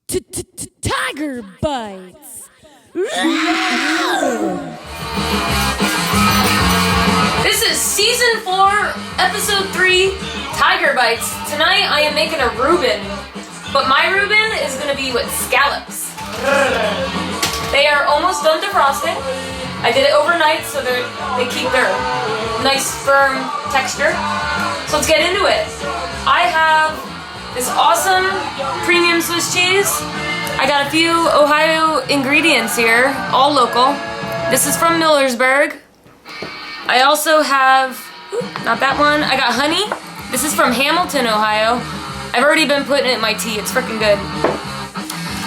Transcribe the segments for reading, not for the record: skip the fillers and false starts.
Tiger bites. This is season 4, episode 3, Tiger Bites. Tonight I am making a Reuben, but my Reuben is going to be with scallops. They are almost done defrosting. I did it overnight so they keep their nice firm texture. So let's get into it. I have this awesome premium Swiss cheese. I got a few Ohio ingredients here, all local. This is from Millersburg. I also have, not that one, I got honey. This is from Hamilton, Ohio. I've already been putting it in my tea, it's freaking good.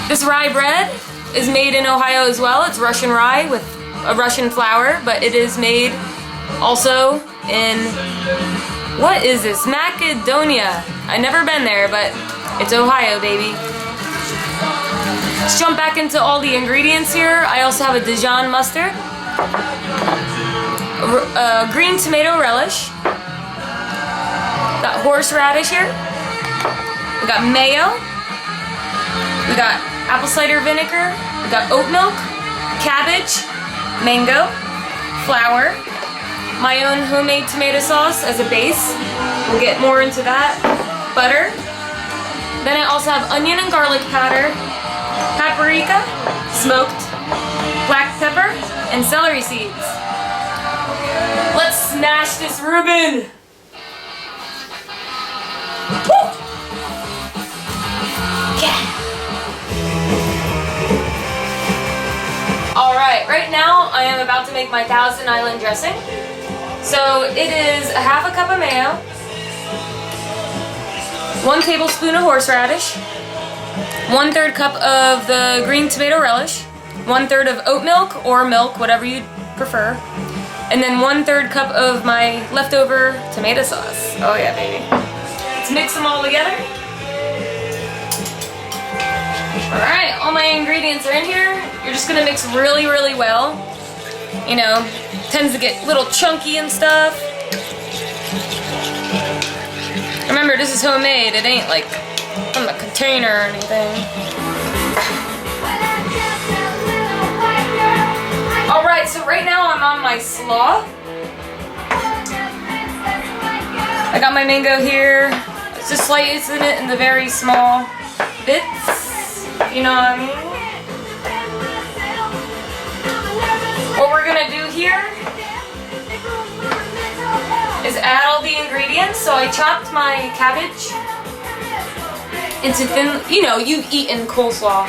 This rye bread is made in Ohio as well. It's Russian rye with a Russian flour, but it is made also in, what is this? Macedonia. I've never been there, but it's Ohio, baby. Let's jump back into all the ingredients here. I also have a Dijon mustard, green tomato relish, got horseradish here, we got mayo, we got apple cider vinegar, we got oat milk, cabbage, mango, flour, my own homemade tomato sauce as a base. We'll get more into that. Butter. Then I also have onion and garlic powder, paprika, smoked, black pepper, and celery seeds. Let's smash this Reuben! Woo! Yeah! Alright, right now I am about to make my Thousand Island dressing. So it is a half a cup of mayo, 1 tablespoon of horseradish, 1/3 cup of the green tomato relish, 1/3 of oat milk or milk, whatever you prefer, and then 1/3 cup of my leftover tomato sauce. Oh yeah, baby. Let's mix them all together. Alright, all my ingredients are in here. You're just gonna mix really, really well. You know, tends to get a little chunky and stuff. Remember, this is homemade. It ain't like from a container or anything. Alright, so right now I'm on my slaw. I got my mango here. It's just slicing it into very small bits. You know what I mean? What we're gonna do here is add all the ingredients. So I chopped my cabbage into thin, you know, you've eaten coleslaw.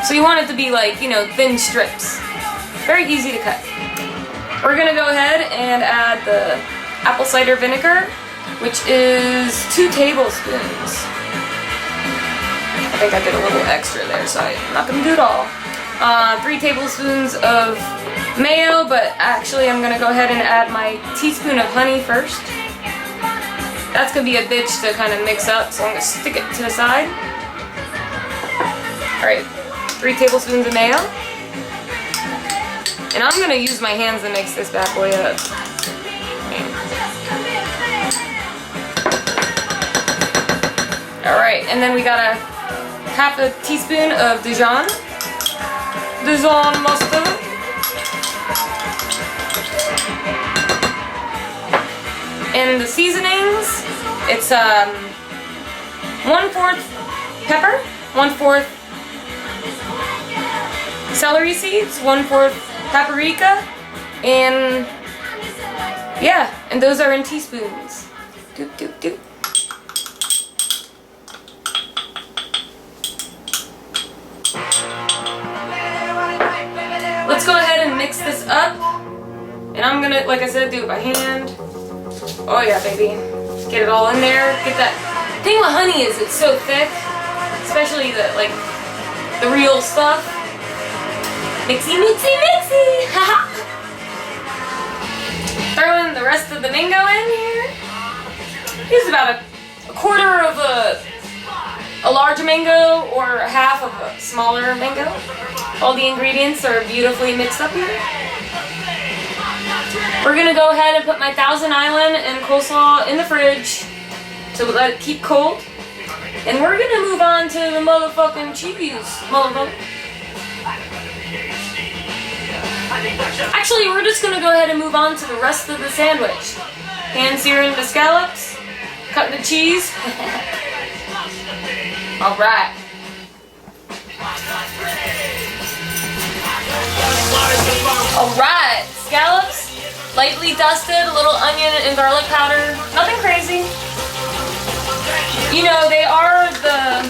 So you want it to be like, you know, thin strips. Very easy to cut. We're gonna go ahead and add the apple cider vinegar, which is 2 tablespoons. I think I did a little extra there, so I'm not gonna do it all. 3 tablespoons of mayo, but actually I'm gonna go ahead and add my teaspoon of honey first. That's gonna be a bitch to kind of mix up, so I'm gonna stick it to the side. Alright, 3 tablespoons of mayo. And I'm gonna use my hands to mix this bad boy up. Alright, and then we got a half a teaspoon of Dijon mustard. And the seasonings, it's 1/4 pepper, 1/4 celery seeds, 1/4 paprika, and yeah, and those are in teaspoons. Doop, doop, doop. Let's go ahead and mix this up. And I'm gonna, like I said, do it by hand. Oh yeah, baby. Get it all in there. Get that. Thing with honey is it's so thick, especially the real stuff. Mixy, mixy, mixy. Haha. Throw in the rest of the mango in here. Here's about a quarter of a large mango or half of a smaller mango. All the ingredients are beautifully mixed up here. We're gonna go ahead and put my Thousand Island and coleslaw in the fridge to let it keep cold. And we're gonna move on to the motherfucking cheese. Actually, we're just gonna go ahead and move on to the rest of the sandwich. Hand searing the scallops, cutting the cheese. Alright. Alright, scallops, lightly dusted, a little onion and garlic powder. Nothing crazy. You know, they are the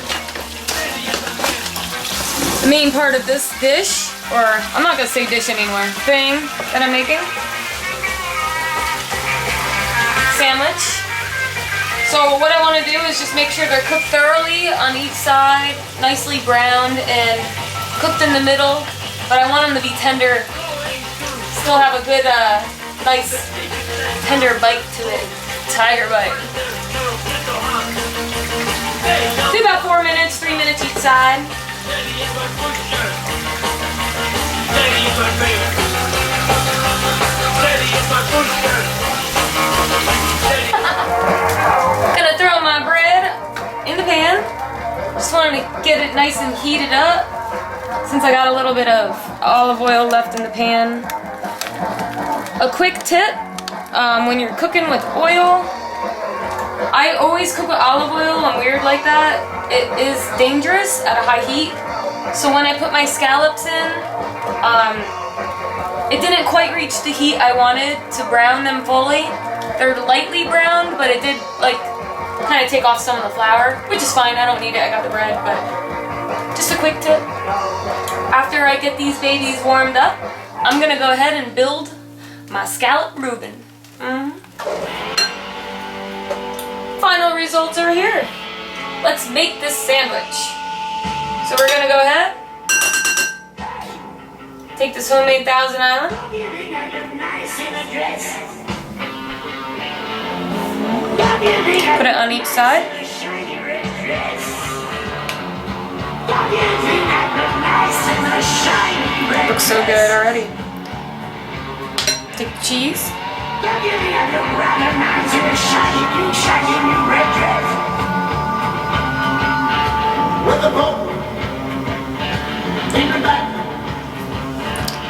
main part of this dish, or I'm not gonna say dish anymore, thing that I'm making. Sandwich. So what I want to do is just make sure they're cooked thoroughly on each side, nicely browned and cooked in the middle, but I want them to be tender, still have a good, nice, tender bite to it. Tiger bite. Do about 4 minutes, 3 minutes each side. Gonna throw my bread in the pan. Just wanted to get it nice and heated up since I got a little bit of olive oil left in the pan. A quick tip, when you're cooking with oil, I always cook with olive oil. I'm weird like that. It is dangerous at a high heat. So when I put my scallops in, it didn't quite reach the heat I wanted to brown them fully. They're lightly browned, but it did like kind of take off some of the flour, which is fine. I don't need it. I got the bread, but just a quick tip. After I get these babies warmed up, I'm gonna go ahead and build my Scallop Reuben. Final results are here. Let's make this sandwich. So we're gonna go ahead, take this homemade Thousand Island. Put it on each side. Looks so good already. Take the cheese.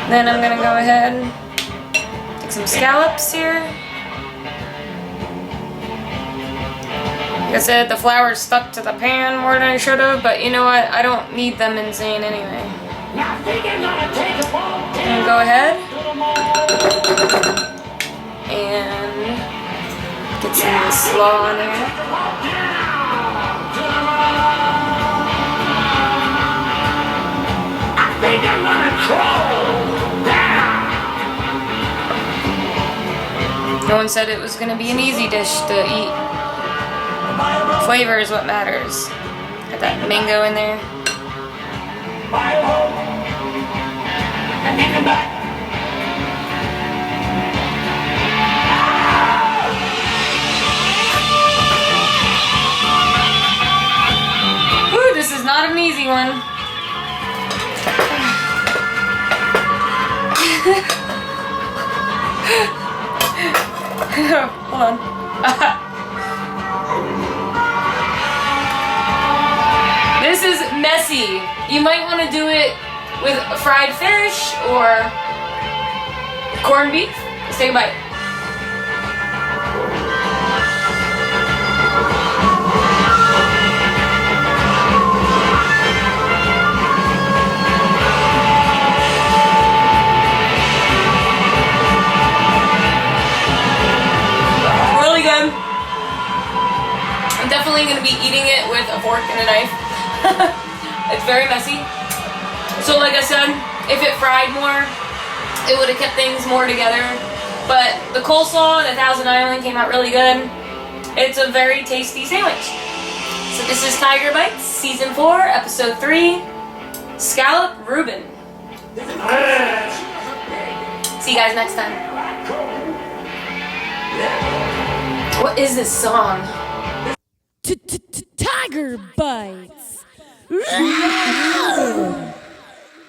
Then I'm gonna go ahead and take some scallops here. Like I said, the flour stuck to the pan more than I should have, but you know what? I don't need them insane anyway. And go ahead and get some of the slaw on here. No one said it was going to be an easy dish to eat. Flavor is what matters. Got that mango in there. Ooh, this is not an easy one. Hold on. This is messy. You might want to do it with fried fish or corned beef. Let's take a bite. Really good. I'm definitely going to be eating it with a fork and a knife. It's very messy. So like I said, if it fried more, it would have kept things more together. But the coleslaw and the Thousand Island came out really good. It's a very tasty sandwich. So this is Tiger Bites, Season 4, Episode 3, Scallop Reuben. See you guys next time. What is this song? Tiger bites.